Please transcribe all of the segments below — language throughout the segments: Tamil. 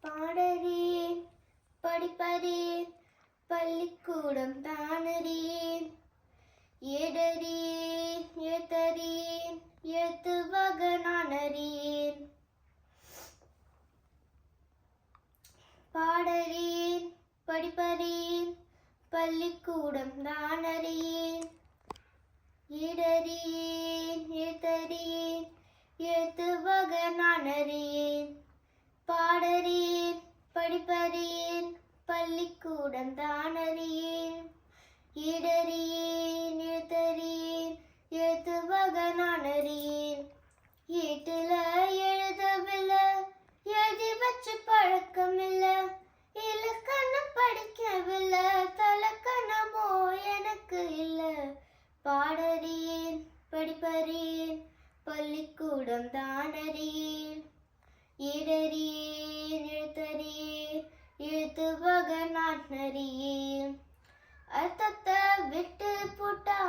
பாடறேன் படிப்பறேன் பள்ளிக்கூடம் தானறேன் ஏடறேன் எழுத்தறேன் எழுத்து வகை நான் அறியேன் பாடறேன் படிப்பறேன் பள்ளிக்கூடம் தான் அறியேன் ஏடறேன் எழுத்தறேன் எழுத்து வகை நான் அறியேன் பாடறேன் படிப்பறேன் பள்ளிக்கூடம் தான் அறியேன் ஏடறேன் எழுத்தறேன் எழுத்து வகை நான் அறியேன் ஏட்டுல எழுதவில்லை எழுதி வச்சு பழக்கம் இல்லை இலக்கணம் படிக்கவில்லை தலக்கணமோ எனக்கு இல்லை பாடறேன் படிப்பறேன் பள்ளிக்கூடம் தான் அறியேன் ஏடறேன் எழுத்தறேன் எழுத்து வகை நான் அறியேன் அர்த்தத்தை விட்டு போட்டா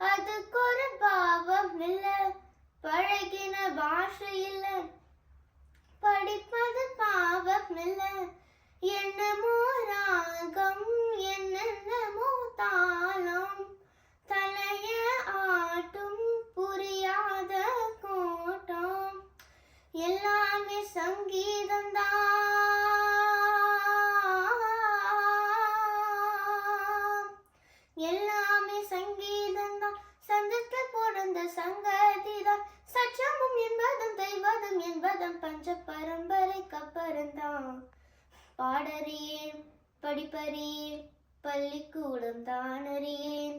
அதுக்கு ஒரு பாவம் இல்லை பழகின பாஷை இல்லை படிப்பது பாவம் இல்லை என்னமோ ராகம் என்னென்னமோ தாளம் தலைய ஆட்டும் புரியாத கூட்டம் எல்லாமே சங்கீதம்தான் எல்லாமே சங்கீதம்தான் சந்தத்தில் பிறந்த சங்கதிதான் சற்றமும் என்பதும் தெய்வதும் என்பதும் பஞ்ச பரம்பரைக்கு அப்புறம்தான் பாடறேன் படிப்பறேன் பள்ளிக்கூடம் தான் அறியேன்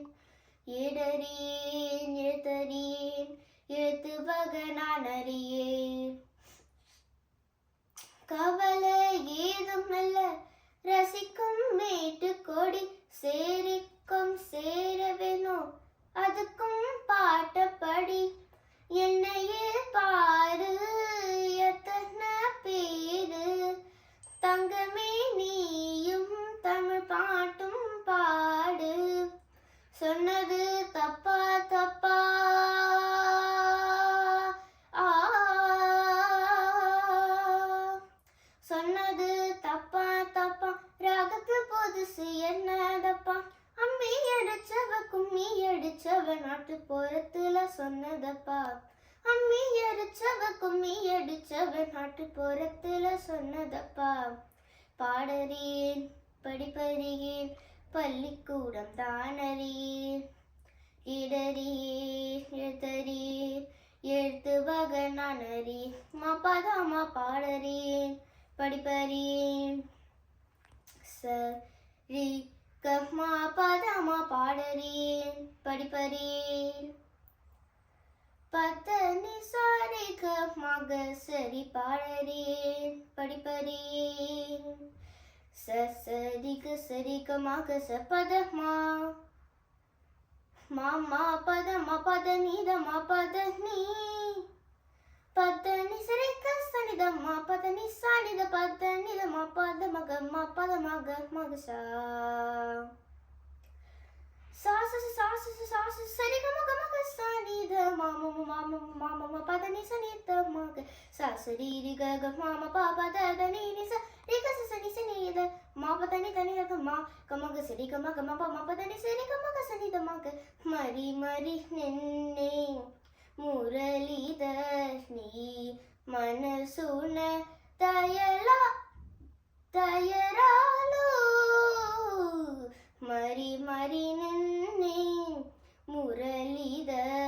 ஏடறேன் எழுத்தறேன் எழுத்து வகை நான் அறியேன் கவலை ஏதும் அல்ல ரசிக்கும் மேட்டு கொடி சேரிக்கும் சேர வேணும் அதுக்கும் பாட்டப்படி என்னையே பாரு எத்தனை பேரு தங்கமே நீயும் தமிழ் பாட்டும் பாடு சொன்னது தப்பா தப்பா சொன்னது தப்பா தப்பா ராகத்து புதுசு என்னதப்பா அம்மி அடிச்சவ கும்மி அடிச்சவ நாட்டு புறத்துல சொன்னதப்பா அம்மி அடிச்சவ கும்மி அடிச்சவ நாட்டு புறத்துல சொன்னதப்பா பாடறேன் படிப்பறேன் பள்ளிக்கூடம் தான் அறியேன் இடறேன் எழுத்தறேன் எழுத்து வகை நான் அறியேன் மாப்பாதாமா பாடறேன் படிப்பறேன் சரி கம்மா பதமா பாடறேன் படிப்பறேன் பத்தனி சாரி கமாக சரி பாடறேன் படிப்பறேன் சரிக சரிகமாக சபதமா மாமா பதமா பதனிதமா பதனி பதனி சரிக சனிதமா பதனி சானித பதனிதமா பதமகமா பதமக மகசா சாசு சாசு சாசு சரிகமக மகசானித மாமா மாமா மாமா பதனி சனித மக சாசரி கக மாமா பாபா ததனி நிச ரிக சனி சனித மா பதனி தனித மா கமக சரி கமக மா மா பதனி சரி கமக சனித மக மரி மரி நின்னே முரளிதர் நீ மனசுன தயலா தயராலோ மரி மரி நின்னே முரளிதர்